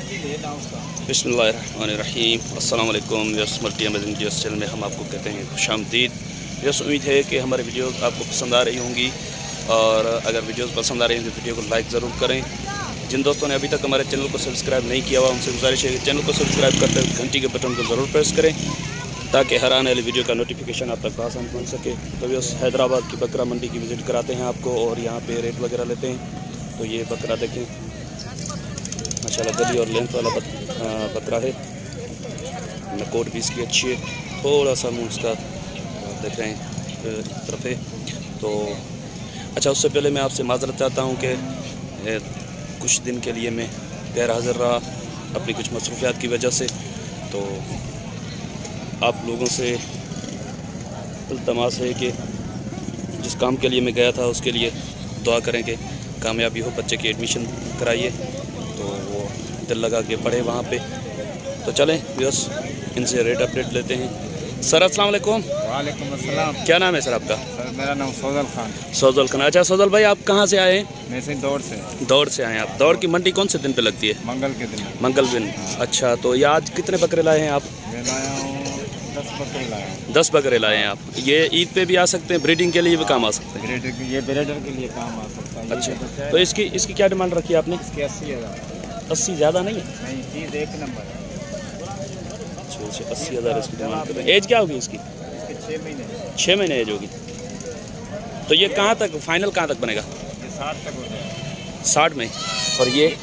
बिस्मिल्लाहिर्रहमानिर्रहीम। अस्सलाम वालेकुम। Viewers, multi amazing videos channel में हम आपको कहते हैं खुशामदीद। व्यूअर्स, उम्मीद है कि हमारे वीडियोस आपको पसंद आ रही होंगी और अगर वीडियोस पसंद आ रही हैं तो वीडियो को लाइक ज़रूर करें। जिन दोस्तों ने अभी तक हमारे चैनल को सब्सक्राइब नहीं किया हुआ उनसे गुजारिश है कि चैनल को सब्सक्राइब करते हुए घंटी के बटन को ज़रूर प्रेस करें ताकि हर आने वाली वीडियो का नोटिफिकेशन आप तक आसान पहुँच सके। तो व्यूअर्स, हैदराबाद की बकरा मंडी की विज़िट कराते हैं आपको और यहाँ पे रेट वगैरह लेते हैं। तो ये बकरा देखें, माशाल्लाह गली और लेंथ वाला बकरा है। नकोट भी इसकी अच्छी है, थोड़ा सा मुँह इसका देख रहे हैं एक तरफ है। तो अच्छा, उससे पहले मैं आपसे माज़रत चाहता हूँ कि कुछ दिन के लिए मैं गैर हाज़िर रहा अपनी कुछ मसरूफियात की वजह से। तो आप लोगों से इल्तमास है कि जिस काम के लिए मैं गया था उसके लिए दुआ करें कि कामयाबी हो। बच्चे की एडमिशन कराइए तो वो दिल लगा के पढ़े वहाँ पे। तो चलें व्यूअर्स, इनसे रेट अपडेट लेते हैं। सर अस्सलाम वालेकुम। वालेकुम अस्सलाम। क्या नाम है सर आपका? सर मेरा नाम सौदल खान। सौदल खान। अच्छा सौदल भाई, आप कहाँ से आए हैं? मैं से दौड़ से। दौड़ से आए हैं आप। दौड़ की मंडी कौन से दिन पे लगती है? मंगल के दिन। मंगल दिन। अच्छा, तो ये आज कितने बकरे लाए हैं आप? मैं लाया हूँ 10 बकरे लाया हूँ। 10 बकरे लाए हैं आप। ये ईद पे भी आ सकते हैं, ब्रीडिंग के लिए भी काम आ सकते हैं। ये ब्रीडर के लिए काम आ सकता है। अच्छा, तो इसकी क्या डिमांड रखी है आपने? इसके 80,000। 80 ज़्यादा नहीं है? नहीं, चीज़ एक नंबर है। अच्छा, 80,000 इसकी डिमांड कर रहे हैं। एज क्या होगी इसकी? 6 महीने। 6 महीने एज होगी। तो ये कहाँ तक फाइनल कहाँ तक बनेगा? ये 60 तक हो जाएगा। 60 में। और ये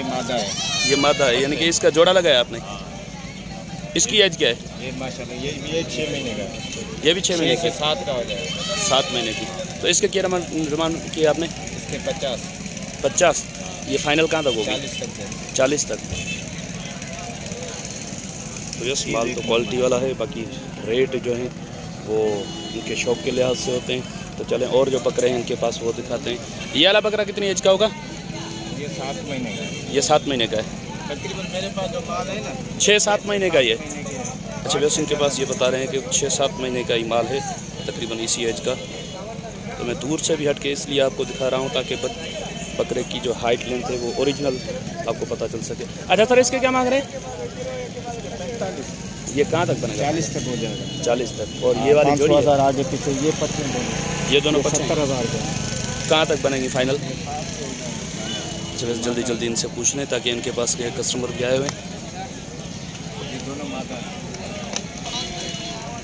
मादा है। ये मादा है, यानी कि इसका जोड़ा लगाया आपने। इसकी एज क्या है? ये माशाल्लाह ये 6 महीने का है। ये भी 6 महीने से 7 का हो जाएगा। 7 महीने की। तो इसके क्या डिमांड की आपने? इसके 50। 50। ये फाइनल कहाँ तक होगी? 40 तक है। 40 तक। तो यस, माल तो क्वालिटी वाला है। बाकी रेट जो हैं वो इनके शौक के लिहाज से होते हैं। तो चलें और जो बकरे हैं इनके पास वो दिखाते हैं। ये वाला बकरा कितनी एज का होगा? ये 7 महीने का है। ये 7 महीने का है। तकरीबन मेरे पास जो माल है ना 6-7 महीने का ही है। अच्छा, वैसे इनके पास ये बता रहे हैं कि 6-7 महीने का ही माल है तकरीबन इसी एज का। तो मैं दूर से भी हट के इसलिए आपको दिखा रहा हूँ ताकि बकरे की जो हाइट लेंथ है वो ओरिजिनल आपको पता चल सके। अच्छा सर, इसके क्या मांग रहे हैं? 45। ये कहाँ तक बनेगा? 40 तक हो जाएगा। 40 तक। और ये वाली जोड़ी 5,000 आगे पीछे ये 25 दोनों। ये दोनों 70,000 का। कहाँ तक बनेंगी फाइनल? अच्छा, बस जल्दी जल्दी इनसे पूछ लें ताकि इनके पास के कस्टमर भी आए हुए हैं। ये दोनों माता।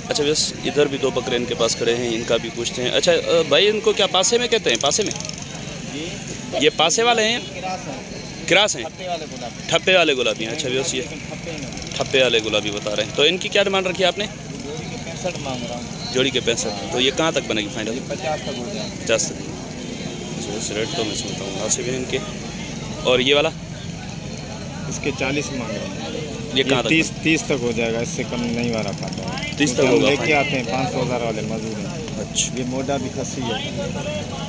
अच्छा, बस इधर भी 2 बकरे इनके पास खड़े हैं, इनका भी पूछते हैं। अच्छा भाई, इनको क्या पासे में कहते हैं? पासे में ये पासे वाले हैं? क्रास हैं। ठप्पे वाले गुलाबी हैं। अच्छा बस ये ठप्पे वाले गुलाबी बता रहे हैं। तो इनकी क्या डिमांड रखी है आपने? जोड़ी के 65 मांग रहा हूँ। जोड़ी के 65। तो ये कहाँ तक बनेगी फाइनल? 50 तक हो जाएगा। 50 तक। अच्छा, इस रेट तो मैं सुनता हूँ मुनासिब है इनके। और ये वाला? इसके 40 मांग रहा हूँ। ये कहाँ तक? 30 तक हो जाएगा। इससे कम नहीं वाला खाता है। 30 तक होगा। लेके आते हैं 500,000 वाले मजदूर हैं। अच्छा, ये मोटा भी खस्सी है।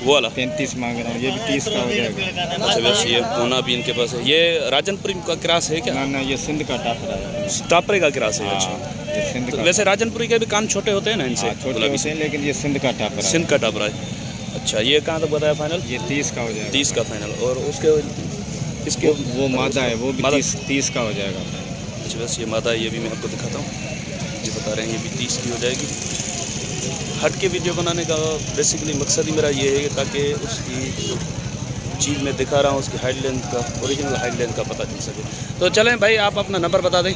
वो वाला 35 मांग रहा हूँ। ये भी 30 का हो जाएगा। अच्छा, बस ये पूना भी इनके पास है। ये राजनपुरी का क्रास है क्या? ना ये सिंध का टापरा है। टापरे का क्रास है। अच्छा, ये सिंध तो का। वैसे राजनपुरी के भी कान छोटे होते हैं ना इनसे? छोटे होते हैं, लेकिन ये सिंध का टापरा है। सिंध का टापरा है। अच्छा, ये कहाँ तक बताया फाइनल? ये 30 का हो जाएगा। 30 का फाइनल। और उसके इसके वो मादा है, वो भी 30 का हो जाएगा। अच्छा, बस ये मादा है, ये भी मैं आपको दिखाता हूँ। ये बता रहे हैं ये भी 30 की हो जाएगी। हट के वीडियो बनाने का बेसिकली मकसद ही मेरा ये है ताकि उसकी जो चीज़ मैं दिखा रहा हूँ उसकी हाइट लेंथ का, ओरिजिनल हाइट लेंथ का पता चल सके। तो चलें भाई, आप अपना नंबर बता दें।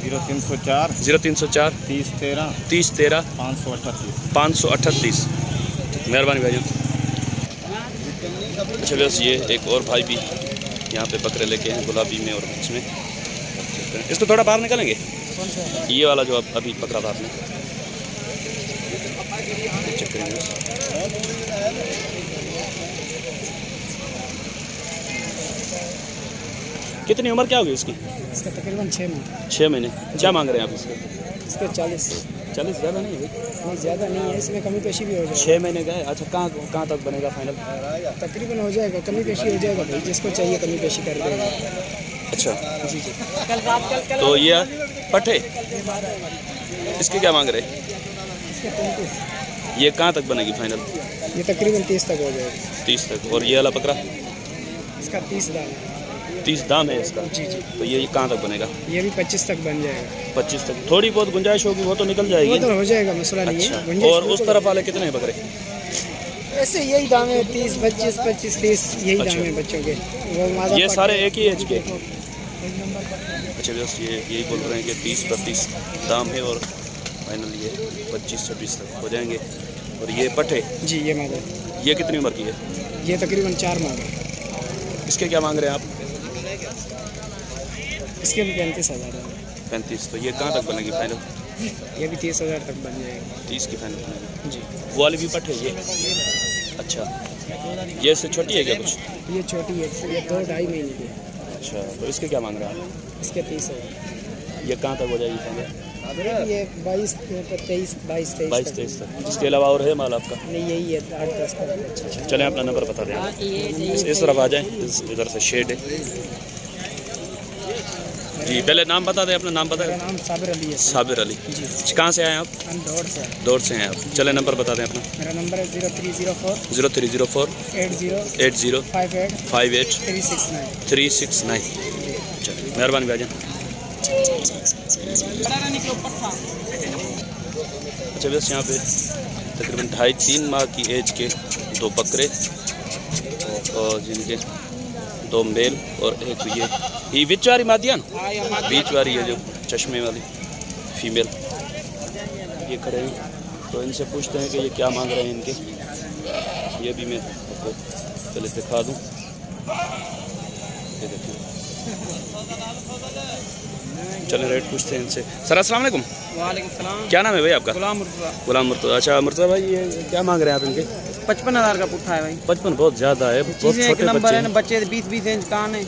0304 0304 30 13 30 13 538। 538। मेहरबानी भाई। अच्छा, बस ये एक और भाई भी यहाँ पे बकरे लेके हैं गुलाबी में और मिक्स में। इसको थोड़ा बाहर निकालेंगे। ये वाला जो अभी पकड़ा था आपने, चेक करेंगे। कितनी उम्र क्या होगी इसकी? इसका तकरीबन 6 महीने। 6 महीने। क्या मांग रहे हैं आप इसके? इसके 40। 40 ज़्यादा नहीं है? नहीं, ज़्यादा नहीं है, इसमें कमी पेशी भी हो जाएगी। 6 महीने का है। अच्छा, कहाँ तक बनेगा फाइनल? तकरीबन हो जाएगा, कमी पेशी हो जाएगा भाई, जिसको चाहिए कमी पेशी कर देगा। अच्छा जी जी। तो ये पट्टे इसके क्या मांग रहे? इसके 35। ये कहाँ तक बनेगी फाइनल? ये तकरीबन 30 तक हो जाएगा। 30 तक। और ये वाला बकरा? इसका 30 दाम है। 30 दाम है इसका। जी जी। तो ये कहाँ तक बनेगा? ये भी 25 तक बन जाएगा। 25 तक थोड़ी बहुत गुंजाइश होगी, वो तो निकल जाएगी। वो तो हो जाएगा, मसला नहीं अच्छा। है। और उस तरफ वाले कितने हैं बकरे? ऐसे यही दाम है, 30, 25, 25, 30 यही दाम है बच्चों के। वो ये सारे एक ही एज के? अच्छा बस ये यही बोल रहे हैं कि 30-32 दाम है और फाइनल ये 25-26 तक हो जाएंगे। और ये पट्टे जी, ये मादा ये कितनी उम्र की है? ये तकरीबन 4 माह है। इसके क्या मांग रहे हैं आप? इसके भी 35,000 है। 35। तो ये कहाँ तक बनेगी फाइनल? ये भी 30,000 तक बन जाएगा। 30 की फाइनल बनेगी जी। वो वाली भी पट्टे ये? अच्छा, ये इससे छोटी है क्या कुछ? ये छोटी है, ये 2-2.5 महीने की है। अच्छा, तो इसके क्या मांग रहे हैं आप? इसके 30,000। ये कहाँ तक हो जाएगी फाइनल? ये 22, 23, 22-23 तक। इसके अलावा और है माल आपका? नहीं, यही है 8-10 तक। अच्छा, चलें अपना नंबर बता दें। इस तरफ आ जाएं, इधर से शेड है जी। पहले नाम बता दें, अपना नाम बता दें। मेरा नाम साबिर अली है। साबिर अली जी। कहाँ से आए आप? हम दौड़ से। दौड़ से हैं आप। चले नंबर बता दें अपना। मेरा नंबर है 0304 0304 80 58 58 369। 369। चलिए, मेहरबानी भाईजान। अच्छा बस यहाँ पे तकरीबन 2.5-3 माह की एज के 2 बकरे और जिनके 2 मेल और एक ये बीच वाली मादिया ना, बीच वाली है जो चश्मे वाली फीमेल, ये खड़े हैं। तो इनसे पूछते हैं कि ये क्या मांग रहे हैं इनके। ये भी मैं आपको पहले दिखा दूँ। ये देखिए, चलें रेट पूछते हैं इनसे। सर अस्सलाम वालेकुम। वालेकुम सलाम। क्या नाम है भाई आपका? गुलाम मुर्तज़ा। गुलाम मुर्तज़ा। अच्छा मुर्तज़ा भाई, ये क्या मांग रहे हैं आप इनके? 55,000 का पुट्ठा है भाई। 55 बहुत ज़्यादा है, बहुत चीज़ें एक छोटे नंबर बच्चे है ना, हैं। बच्चे 20-20 इंच कान है।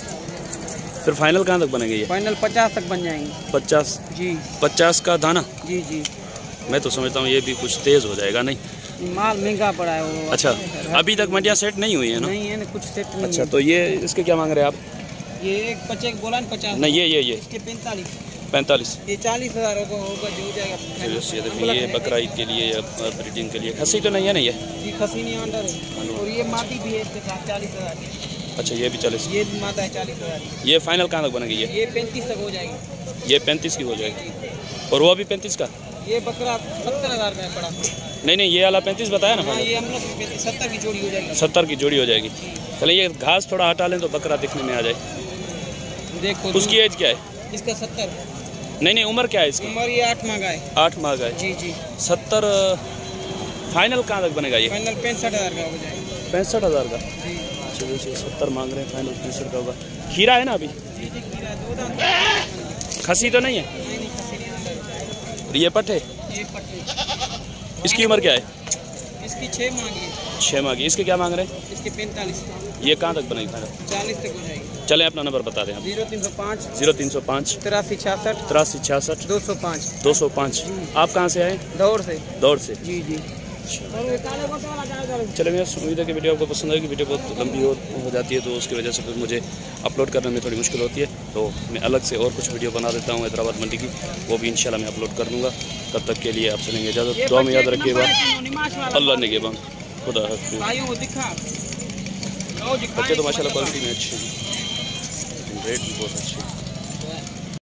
फिर फाइनल कहाँ तक बनेंगे ये? फाइनल 50 तक बन जाएंगे। 50? जी 50 का दाना? जी जी। मैं तो समझता हूँ ये भी कुछ तेज़ हो जाएगा। नहीं माल महंगा पड़ा है वो। अच्छा, अभी तक मंडियाँ सेट नहीं हुई है ना? नहीं है ना, कुछ सेट नहीं अच्छा, है। तो ये इसके क्या मांग रहे हैं आप? ये एक बच्चे को बोला ना 50। नहीं, ये इसके 45। 45। ये 40,000 होगा जो हो जाएगा। ये देखिए, ये बकरा ईद के लिए या ब्रीडिंग के लिए। खसी तो नहीं है ना ये? ये खसी नहीं अंडर है। और ये मादी भी है इसके साथ 40,000 की। अच्छा, ये भी 40। ये मादा है 40,000 की। ये फाइनल कहाँ तक बनेगी ये? ये 35 तक हो जाएगी। ये 35 की हो जाएगी। और वो भी 35 का? ये बकरा 70,000 का पड़ा। नहीं, ये वाला 35 बताया ना हाँ, फाइनल? ये हम लोग 70 की जोड़ी हो जाएगी। 70 की जोड़ी हो जाएगी। चलिए, ये घास थोड़ा हटा लें तो बकरा दिखने में आ जाए। देखो उसकी एज क्या है? इसका 70। नहीं, उम्र क्या है इसकी? उम्र ये 8 माह का है। 8 माह का है। जी जी। 70 फाइनल कहाँ तक बनेगा ये? फाइनल 65,000 का हो जाएगा। 65,000 का? जी चलिए, 70 मांग रहे हैं, फाइनल 65 का होगा। खीरा है ना अभी? जी जी। खीरा 2 दांत। खसी तो नहीं है? नहीं, खसी नहीं अंदर। और ये पट्टे? ये पट्टी। इसकी उम्र क्या है? इसकी 6 माह की है। 6 माह की। इसके क्या मांग रहे हैं? इसके 45। ये कहाँ तक बनेगी फाइनल? 40 तक हो जाएगी। चलें, अपना नंबर बता दें आप। 0305 0305 83 66 83 66 205। 205। आप कहाँ से आए? दौड़ से। दौड़ से। जी जी। चले, मैं उम्मीद है कि वीडियो आपको पसंद आएगी। वीडियो बहुत लंबी हो जाती है तो उसकी वजह से फिर मुझे अपलोड करने में थोड़ी मुश्किल होती है। तो मैं अलग से और कुछ वीडियो बना देता हूँ हैदराबाद मंडी की, वो भी इंशाल्लाह मैं अपलोड कर दूँगा। तब तक के लिए आपसे लेंगे इजाज़त। दुआ में याद रखिएगा। अल्लाह ने गेबान। खुदा हाफिज़। बच्चे तो माशाल्लाह क्वालिटी में अच्छे हैं, लेकिन रेट भी बहुत अच्छे हैं।